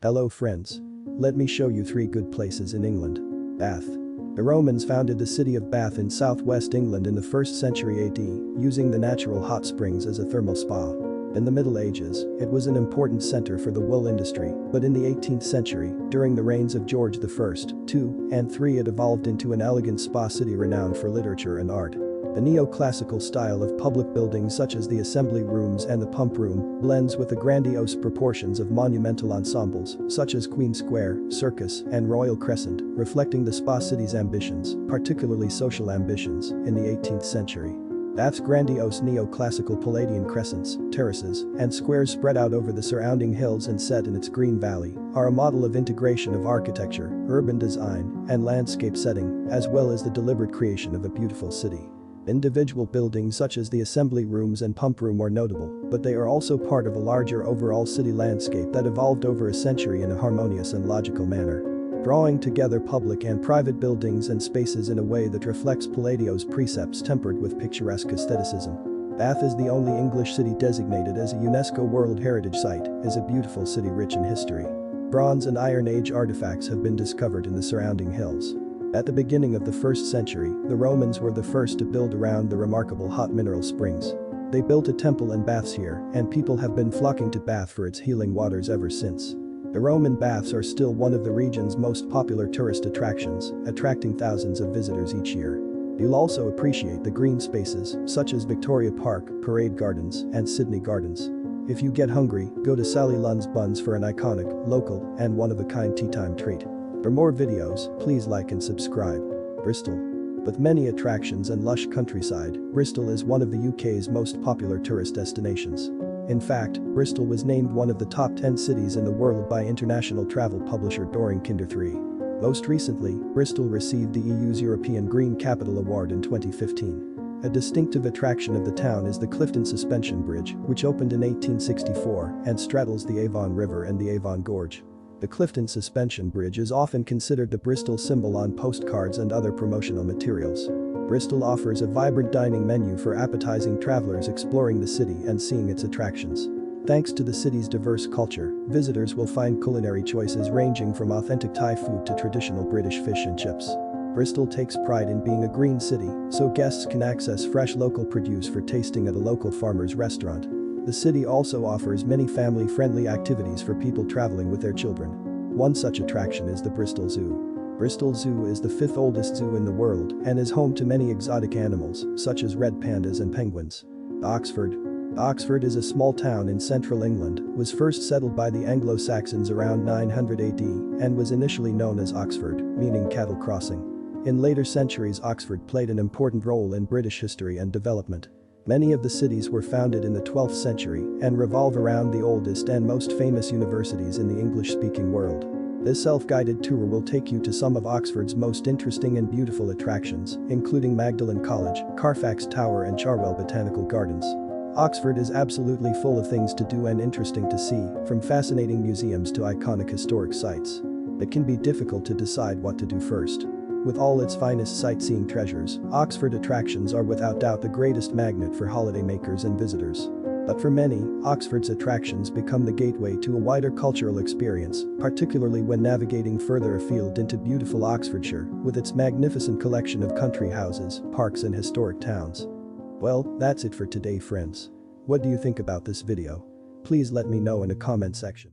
Hello friends. Let me show you 3 good places in England. Bath. The Romans founded the city of Bath in southwest England in the 1st century AD, using the natural hot springs as a thermal spa. In the Middle Ages, it was an important center for the wool industry, but in the 18th century, during the reigns of George I, II, and III, it evolved into an elegant spa city renowned for literature and art. The neoclassical style of public buildings such as the Assembly Rooms and the Pump Room blends with the grandiose proportions of monumental ensembles such as Queen Square, Circus, and Royal Crescent, reflecting the spa city's ambitions, particularly social ambitions, in the 18th century. Bath's grandiose neoclassical Palladian crescents, terraces, and squares spread out over the surrounding hills and set in its green valley are a model of integration of architecture, urban design, and landscape setting, as well as the deliberate creation of a beautiful city. Individual buildings such as the Assembly Rooms and Pump Room are notable, but they are also part of a larger overall city landscape that evolved over a century in a harmonious and logical manner. Drawing together public and private buildings and spaces in a way that reflects Palladio's precepts tempered with picturesque aestheticism. Bath is the only English city designated as a UNESCO World Heritage Site, is a beautiful city rich in history. Bronze and Iron Age artifacts have been discovered in the surrounding hills. At the beginning of the 1st century, the Romans were the first to build around the remarkable hot mineral springs. They built a temple and baths here, and people have been flocking to Bath for its healing waters ever since. The Roman baths are still one of the region's most popular tourist attractions, attracting thousands of visitors each year. You'll also appreciate the green spaces, such as Victoria Park, Parade Gardens, and Sydney Gardens. If you get hungry, go to Sally Lunn's Buns for an iconic, local, and one-of-a-kind tea time treat. For more videos, please like and subscribe. Bristol. With many attractions and lush countryside, Bristol is one of the UK's most popular tourist destinations. In fact, Bristol was named one of the top 10 cities in the world by international travel publisher Doring Kinder 3. Most recently, Bristol received the EU's European Green Capital Award in 2015. A distinctive attraction of the town is the Clifton Suspension Bridge, which opened in 1864 and straddles the Avon River and the Avon Gorge. The Clifton Suspension Bridge is often considered the Bristol symbol on postcards and other promotional materials. Bristol offers a vibrant dining menu for appetizing travelers exploring the city and seeing its attractions. Thanks to the city's diverse culture, visitors will find culinary choices ranging from authentic Thai food to traditional British fish and chips. Bristol takes pride in being a green city, so guests can access fresh local produce for tasting at a local farmer's restaurant. The city also offers many family-friendly activities for people traveling with their children. One such attraction is the Bristol Zoo. Bristol Zoo is the 5th oldest zoo in the world and is home to many exotic animals, such as red pandas and penguins. Oxford. Oxford is a small town in central England, was first settled by the Anglo-Saxons around 900 AD and was initially known as Oxford, meaning cattle crossing. In later centuries, Oxford played an important role in British history and development. Many of the cities were founded in the 12th century and revolve around the oldest and most famous universities in the English-speaking world. This self-guided tour will take you to some of Oxford's most interesting and beautiful attractions, including Magdalen College, Carfax Tower and Cherwell Botanical Gardens. Oxford is absolutely full of things to do and interesting to see, from fascinating museums to iconic historic sites. It can be difficult to decide what to do first. With all its finest sightseeing treasures, Oxford attractions are without doubt the greatest magnet for holidaymakers and visitors. But for many, Oxford's attractions become the gateway to a wider cultural experience, particularly when navigating further afield into beautiful Oxfordshire, with its magnificent collection of country houses, parks and historic towns. Well, that's it for today friends. What do you think about this video? Please let me know in a comment section.